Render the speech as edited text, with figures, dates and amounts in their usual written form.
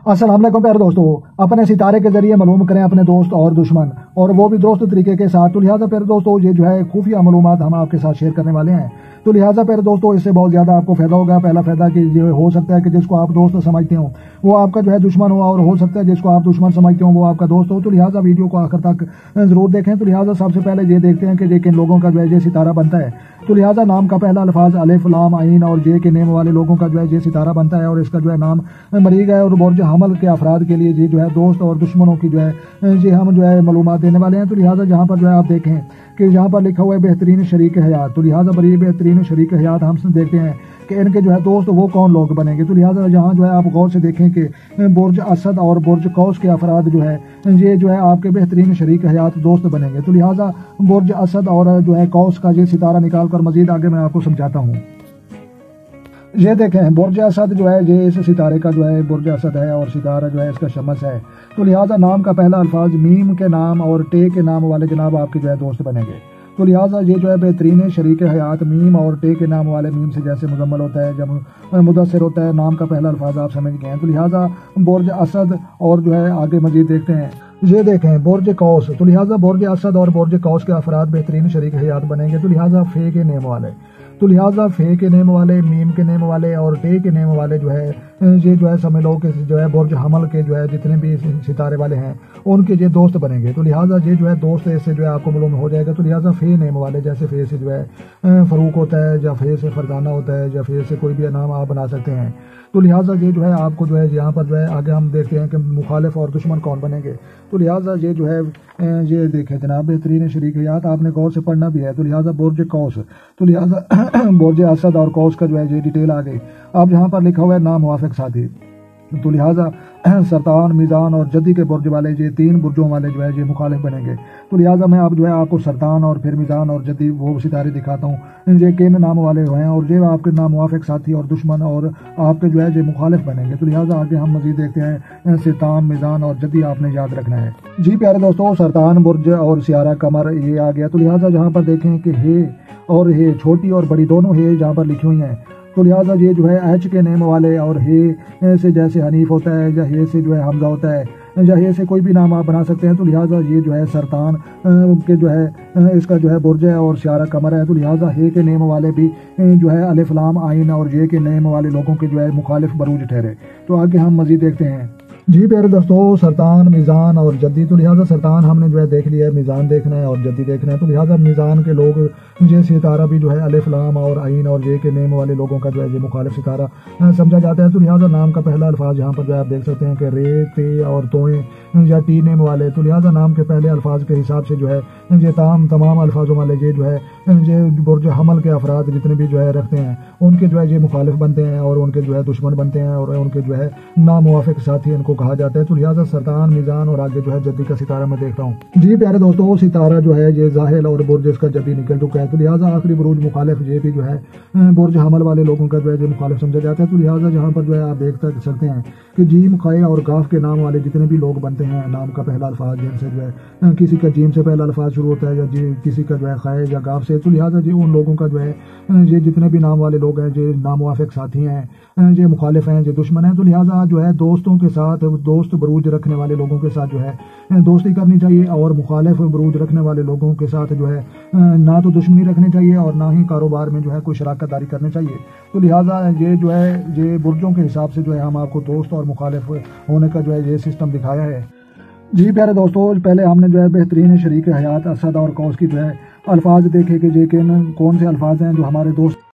अस्सलाम वालेकुम प्यारे दोस्तों, अपने सितारे के जरिए मालूम करें अपने दोस्त और दुश्मन, और वो भी दुरुस्त तरीके के साथ। तो लिहाजा प्यारे दोस्तों, ये जो है खुफिया मालूमात हम आपके साथ शेयर करने वाले हैं। तो लिहाजा प्यारे दोस्तों, इससे बहुत ज्यादा आपको फायदा होगा। पहला फायदा कि ये हो सकता है कि जिसको आप दोस्त समझते हो वो आपका जो है दुश्मन हुआ, और हो सकता है जिसको आप दुश्मन समझते हो वो आपका दोस्त हो। तो लिहाजा वीडियो को आखिर तक जरूर देखें। तो लिहाजा सबसे पहले ये देखते हैं कि ये किन लोगों का जो है ये सितारा बनता है। तो लिहाजा नाम का पहला अल्फाज अलिफ लाम आइन और जे के नेम वाले लोगों का जो है ये सितारा बनता है, और इसका जो है नाम मरीग है। और बुर्ज हमल के अफराद के लिए ये जो है दोस्त और दुश्मनों की जो है ये हम जो है मालूमात देने वाले हैं। तो लिहाजा जहाँ पर जो है आप देखें कि यहाँ पर लिखा हुआ है बेहतरीन शरीक हयात। तो लिहाजा पर ये बेहतरीन शरीक हयात हम देखते हैं कि इनके जो है दोस्त वो कौन लोग बनेंगे। तो लिहाजा यहाँ जो है आप गौर से देखें कि बुर्ज असद और बुर्ज कौस के अफराद जो है ये जो है आपके बेहतरीन शरीक हयात दोस्त बनेंगे। तो लिहाजा बुर्ज असद और जो है कौस का ये सितारा निकाल कर मजीद आगे मैं आपको समझाता हूँ। ये देखें बुर्ज असद जो है ये इस सितारे का जो है बुर्ज असद है, और सितारा जो है इसका शमस है। तो लिहाजा नाम का पहला अल्फाज मीम के नाम और टे के नाम वाले जनाब आपके जो है दोस्त बनेंगे। तो लिहाजा ये जो है बेहतरीन शरीक हयात मीम और टे के नाम वाले, मीम से जैसे मुजम्मल होता है, जब मुदस्सिर होता है, नाम का पहला अल्फाज आप समझ गए हैं। तो लिहाजा बुर्ज असद और जो है आगे मजीद देखते हैं। ये देखें बुर्ज कौस। तो लिहाजा बुर्ज असद और बुर्ज कौस के अफराद बेहतरीन शरीक हयात बनेंगे। तो लिहाजा फे के नेम वाले, तो लिहाजा फे के नेम वाले, मीम के नेम वाले और टे के नेम वाले जो है ये जो है समझ लो कि जो है बुर्ज हमल के जो है जितने भी सितारे वाले हैं उनके ये दोस्त बनेंगे। तो लिहाजा ये जो है दोस्त इससे जो है आपको मालूम हो जाएगा। तो लिहाजा फे नेम वाले, जैसे फे से जो है फरूक होता है, या फे से फरजाना होता है, या फे से कोई भी नाम आप बना सकते हैं। तो लिहाजा ये जो है आपको जो है यहाँ पर जो है आगे हम देखते हैं कि मुखालिफ और दुश्मन कौन बनेंगे। तो लिहाजा ये जो है ये देखें जनाब बेहतरीन शरीक हयात आपने गौर से पढ़ना भी है। तो लिहाजा बुर्ज कौस, तो लिहाजा बुर्ज असद और कौस का जो है ये डिटेल आ गई। अब यहाँ पर लिखा हुआ है नाम मुवाफिक साथी। तो लिहाजा सरतान मीज़ान और जद्दी के बुर्ज वाले ये तीन बुर्जों वाले जो है ये मुखालिफ बनेंगे। तो लिहाजा मैं आप जो है आपको सरतान और फिर मीज़ान और जद्दी वो सितारे दिखाता हूँ ये किन नाम वाले हैं, और ये आपके नाम मुवाफिक साथी और दुश्मन और आपके जो है ये मुखालिफ बनेंगे। तो लिहाजा आगे हम मजीद देखते हैं। सरतान मीज़ान और जद्दी आपने याद रखना है। जी प्यारे दोस्तों, सरतान बुर्ज और सियारा कमर ये आ गया। तो लिहाजा जहाँ पर देखें कि हे और हे छोटी और बड़ी दोनों हे जहाँ पर लिखी हुई हैं। तो लिहाजा ये जो है एच के नेम वाले, और हे से जैसे हनीफ होता है, या हे से जो है हमजा होता है, या हे से कोई भी नाम आप बना सकते हैं। तो लिहाजा ये जो है सरतान के जो है इसका जो है बुर्ज है और सियारा कमर है। तो लिहाजा हे के नेम वाले भी जो है अलिफ लाम आइन और ये के नेम वाले लोगों के जो है मुखालिफ बरूज ठहरे। तो आगे हम मजीद देखते हैं। जी प्यारे दोस्तों, सरतान मीज़ान और जद्दी। तो लिहाजा सरतान हमने जो है देख लिया है, मीज़ान देखना है और जद्दी देखना है। तो लिहाजा मीज़ान के लोग ये सितारा भी जो है अलिफ लाम और आइन और ये के नेम वाले लोगों का जो है ये मुखालिफ सितारा समझा जाता है। तो लिहाजा नाम का पहला अल्फाज यहाँ पर जो है आप देख सकते हैं कि रे ते और तोए या टी नेम वाले। तो लिहाजा नाम के पहले अल्फाज के हिसाब से जो है ये तमाम अल्फाजों वाले ये जो है ये बुर्ज हमल के अफराद जितने भी जो है रखते हैं उनके जो है ये मुखालिफ बनते हैं, और उनके जो है दुश्मन बनते हैं, और उनके जो है नामुवाफिक साथी इनको कहा जाता है। तो लिहाजा सरतान मीज़ान और आगे जो है जद्दी का सितारा मैं देखता हूँ। जी प्यारे दोस्तों, सितारा जो है ये जाहिल और बुर्ज इसका जद्दी निकल चुका है। तो लिहाजा आखिरी बुरुज मुखालिफ ये भी जो है बुर्ज हमल वाले लोगों का जो है ये मुखालिफ समझा जाता है। तो लिहाजा जहाँ पर जो है आप देख सकते हैं कि जीम खाए और गाफ के नाम वाले जितने भी लोग बनते हैं, नाम का पहला अल्फाज जिनसे जो है किसी का जीम से पहला अल्फाज शुरू होता है, या किसी का जो है खाए या गाफ से। तो लिहाजा जी उन लोगों का जो है ये जितने भी नाम वाले लोग हैं ये नामुवाफिक साथी हैं, ये मुखालिफ हैं, ये दुश्मन हैं। तो लिहाजा जो है दोस्तों के साथ दोस्त बरूज रखने वाले लोगों के साथ जो है दोस्ती करनी चाहिए, और मुखालिफ बरूज रखने वाले लोगों के साथ जो है ना तो दुश्मनी रखनी चाहिए और ना ही कारोबार में जो है कोई शराकत दारी करनी चाहिए। तो लिहाजा ये जो है ये बुर्जों के हिसाब से जो है हम आपको दोस्त और मुखालिफ होने का जो है ये सिस्टम दिखाया है। जी प्यारे दोस्तों, पहले हमने जो है बेहतरीन शरीक हयात असद और कौस की जो है अल्फाज देखे कि ये कौन से अल्फाज हैं जो हमारे दोस्त